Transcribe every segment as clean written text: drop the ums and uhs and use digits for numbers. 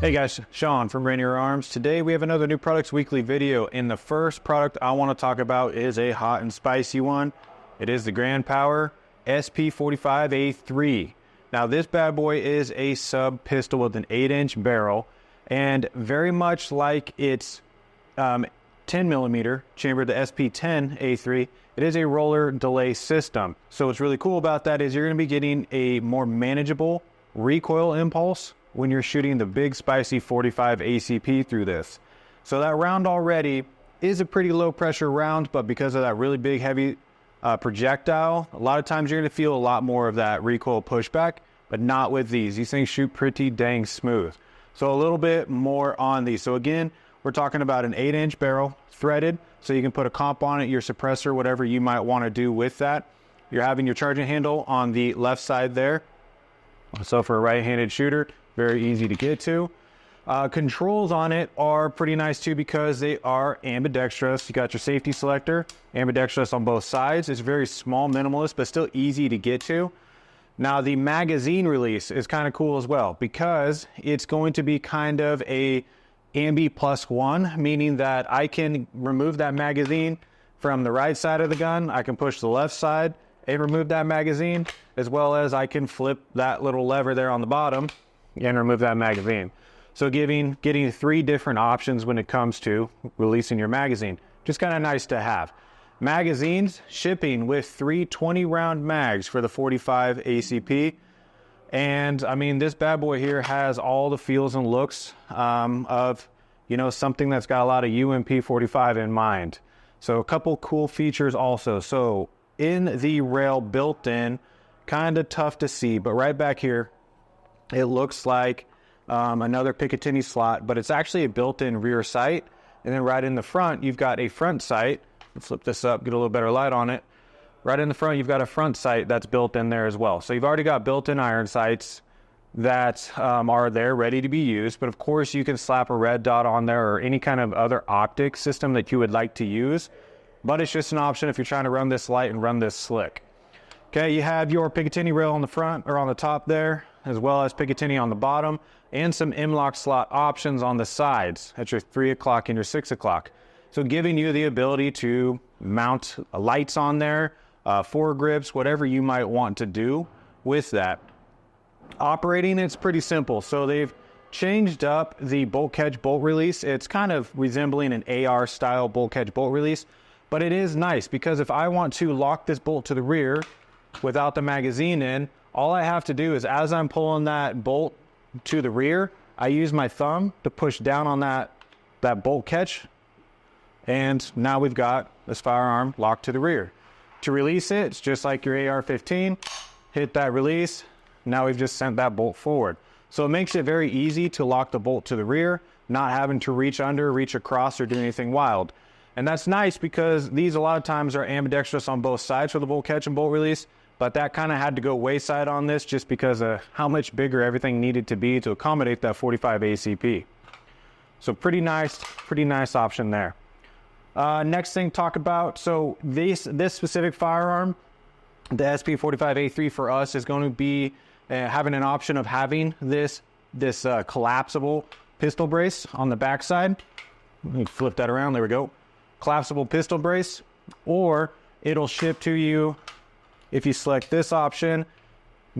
Hey guys, Sean from Rainier Arms. Today we have another new products weekly video, and the first product I want to talk about is a hot and spicy one. It is the Grand Power SP45A3. Now this bad boy is a sub pistol with an 8-inch barrel, and very much like its 10mm chamber, the SP10A3, it is a roller delay system. So what's really cool about that is you're going to be getting a more manageable recoil impulse when you're shooting the big spicy 45 ACP through this. So that round already is a pretty low pressure round, but because of that really big heavy projectile, a lot of times you're going to feel a lot more of that recoil pushback, but not with these. These things shoot pretty dang smooth. So a little bit more on these. So again, we're talking about an 8-inch barrel, threaded, so you can put a comp on it, your suppressor, whatever you might want to do with that. You're having your charging handle on the left side there. So for a right-handed shooter, very easy to get to. Controls on it are pretty nice too because they are ambidextrous. You got your safety selector, ambidextrous on both sides. It's very small, minimalist, but still easy to get to. Now the magazine release is kind of cool as well because it's going to be kind of a ambi +1, meaning that I can remove that magazine from the right side of the gun. I can push the left side and remove that magazine, as well as I can flip that little lever there on the bottom and remove that magazine. So getting 3 different options when it comes to releasing your magazine. Just kind of nice to have. Magazines shipping with 3 20-round mags for the 45 ACP. And I mean, this bad boy here has all the feels and looks of, you know, something that's got a lot of UMP 45 in mind. So a couple cool features also. So in the rail built in, kind of tough to see, but right back here, it looks like another Picatinny slot, but it's actually a built-in rear sight. And then right in the front, you've got a front sight. Let's flip this up, get a little better light on it. Right in the front, you've got a front sight that's built in there as well. So you've already got built-in iron sights that are there ready to be used. But of course, you can slap a red dot on there or any kind of other optic system that you would like to use. But it's just an option if you're trying to run this light and run this slick. Okay, you have your Picatinny rail on the front or on the top there, as well as Picatinny on the bottom, and some M-LOK slot options on the sides at your 3 o'clock and your 6 o'clock. So giving you the ability to mount lights on there, foregrips, whatever you might want to do with that. Operating, it's pretty simple. So they've changed up the bolt catch bolt release. It's kind of resembling an AR style bolt catch bolt release, but it is nice because if I want to lock this bolt to the rear without the magazine in, all I have to do is as I'm pulling that bolt to the rear, I use my thumb to push down on that bolt catch, and now we've got this firearm locked to the rear. To release it, it's just like your AR-15. Hit that release. Now we've just sent that bolt forward. So it makes it very easy to lock the bolt to the rear, not having to reach under, reach across, or do anything wild. And that's nice because these a lot of times are ambidextrous on both sides for the bolt catch and bolt release, but that kind of had to go wayside on this just because of how much bigger everything needed to be to accommodate that 45 ACP. So pretty nice option there. Next thing to talk about, so this specific firearm, the SP45A3 for us is going to be having an option of having this collapsible pistol brace on the backside. Let me flip that around, there we go. Collapsible pistol brace, or it'll ship to you if you select this option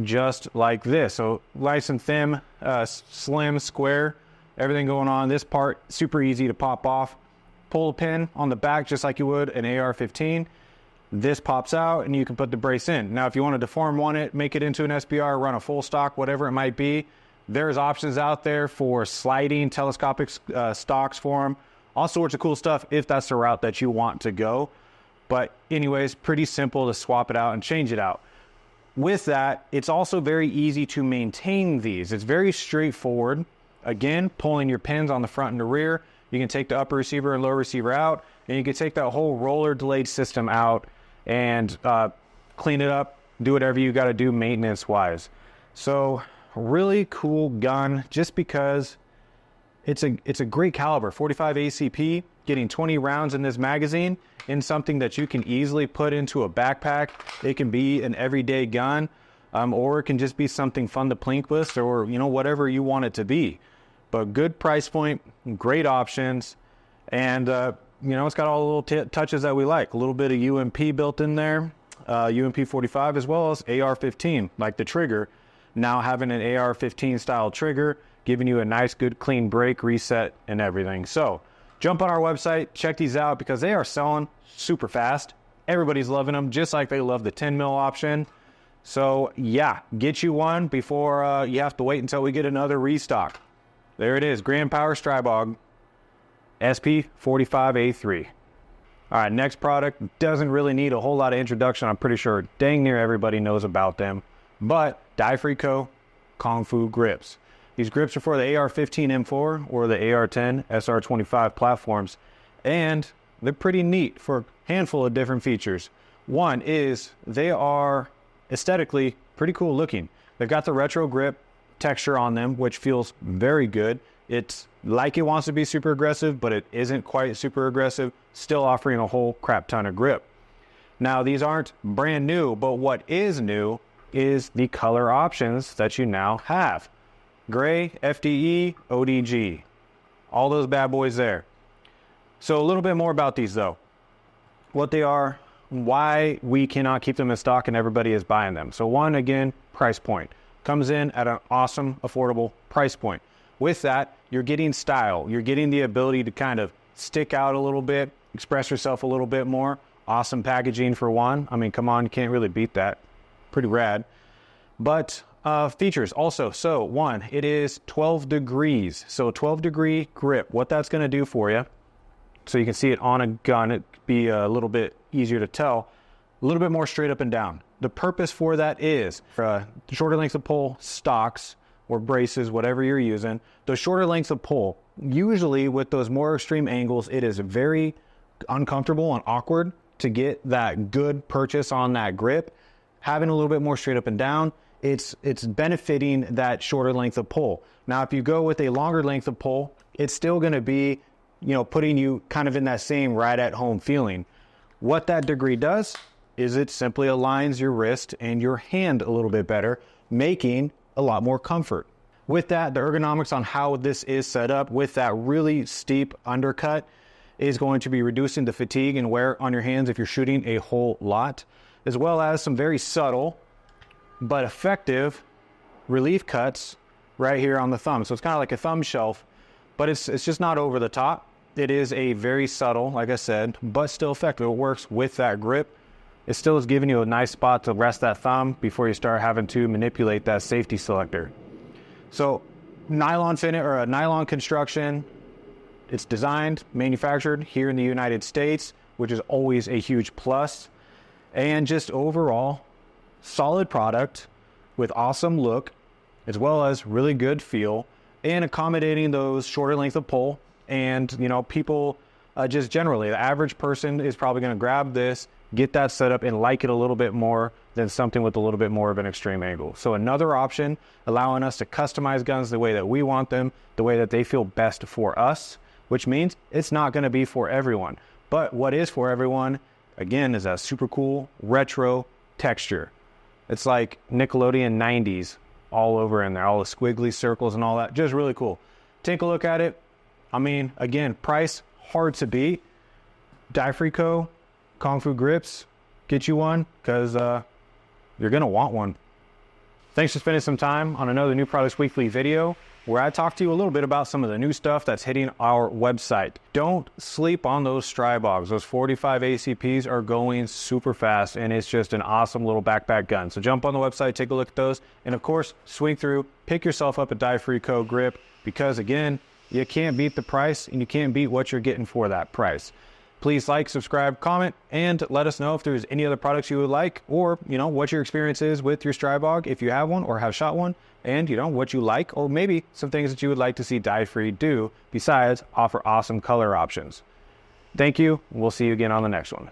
just like this. So nice and thin, slim, square, everything going on. This part super easy to pop off. Pull a pin on the back just like you would an AR-15. This pops out and you can put the brace in. Now if you want to deform it, make it into an SBR, run a full stock, whatever it might be, there's options out there for sliding telescopic stocks for them. All sorts of cool stuff if that's the route that you want to go. But anyways, pretty simple to swap it out and change it out. With that, it's also very easy to maintain these. It's very straightforward. Again, pulling your pins on the front and the rear. You can take the upper receiver and lower receiver out, and you can take that whole roller delayed system out and clean it up, do whatever you got to do maintenance wise. So really cool gun just because it's a great caliber, 45 ACP, getting 20 rounds in this magazine in something that you can easily put into a backpack. It can be an everyday gun, or it can just be something fun to plink with, or you know, whatever you want it to be. but good price point, great options, and you know, it's got all the little touches that we like. A little bit of UMP built in there, UMP 45, as well as AR-15, like the trigger. Now having an AR-15 style trigger, giving you a nice, good, clean break, reset, and everything. So jump on our website, check these out, because they are selling super fast. Everybody's loving them, just like they love the 10 mil option. So yeah, get you one before you have to wait until we get another restock. There it is, Grand Power Stribog SP45A3. All right, next product doesn't really need a whole lot of introduction. I'm pretty sure dang near everybody knows about them, but Die-Free Co. Kung Fu grips. These grips are for the AR-15 M4 or the AR-10 SR-25 platforms, and they're pretty neat for a handful of different features. One is they are aesthetically pretty cool looking. They've got the retro grip texture on them, which feels very good. It's like it wants to be super aggressive, but it isn't quite super aggressive, still offering a whole crap ton of grip. Now, these aren't brand new, but what is new is the color options that you now have. Gray, FDE, ODG. All those bad boys there. So a little bit more about these though. What they are, why we cannot keep them in stock and everybody is buying them. So one, again, price point. Comes in at an awesome, affordable price point. With that, you're getting style. You're getting the ability to kind of stick out a little bit, express yourself a little bit more. Awesome packaging for one. I mean, come on, you can't really beat that. Pretty rad. But features also. So one, it is 12 degrees. So 12-degree grip. What that's going to do for you, so you can see it on a gun, it'd be a little bit easier to tell, a little bit more straight up and down. The purpose for that is shorter lengths of pull, stocks, or braces, whatever you're using. Those shorter lengths of pull, usually with those more extreme angles, it is very uncomfortable and awkward to get that good purchase on that grip. Having a little bit more straight up and down, it's benefiting that shorter length of pull. Now, if you go with a longer length of pull, it's still going to be, you know, putting you kind of in that same right at home feeling. What that degree does is it simply aligns your wrist and your hand a little bit better, making a lot more comfort. With that, the ergonomics on how this is set up with that really steep undercut is going to be reducing the fatigue and wear on your hands if you're shooting a whole lot, as well as some very subtle but effective relief cuts right here on the thumb. So it's kind of like a thumb shelf, but it's just not over the top. It is a very subtle, like I said, but still effective. It works with that grip. It still is giving you a nice spot to rest that thumb before you start having to manipulate that safety selector. So nylon finish or a nylon construction. It's designed, manufactured here in the United States, which is always a huge plus. And just overall, solid product with awesome look, as well as really good feel, and accommodating those shorter length of pull. And, you know, people just generally, the average person is probably going to grab this, get that set up, and like it a little bit more than something with a little bit more of an extreme angle. So another option, allowing us to customize guns the way that we want them, the way that they feel best for us, which means it's not going to be for everyone. But what is for everyone, again, is that super cool retro texture. It's like Nickelodeon 90s all over in there, all the squiggly circles and all that. Just really cool. Take a look at it. I mean, again, price hard to beat. Die-Free Co. Kung Fu grips, get you one, because you're going to want one. Thanks for spending some time on another New Products Weekly video, where I talk to you a little bit about some of the new stuff that's hitting our website. Don't sleep on those Stribogs. Those 45 ACPs are going super fast, and it's just an awesome little backpack gun. So jump on the website, take a look at those, and of course, swing through, pick yourself up a Die-Free Co. grip, because again, you can't beat the price, and you can't beat what you're getting for that price. Please like, subscribe, comment, and let us know if there's any other products you would like, or, you know, what your experience is with your Stribog, if you have one or have shot one, and, you know, what you like, or maybe some things that you would like to see Die-Free do besides offer awesome color options. Thank you. We'll see you again on the next one.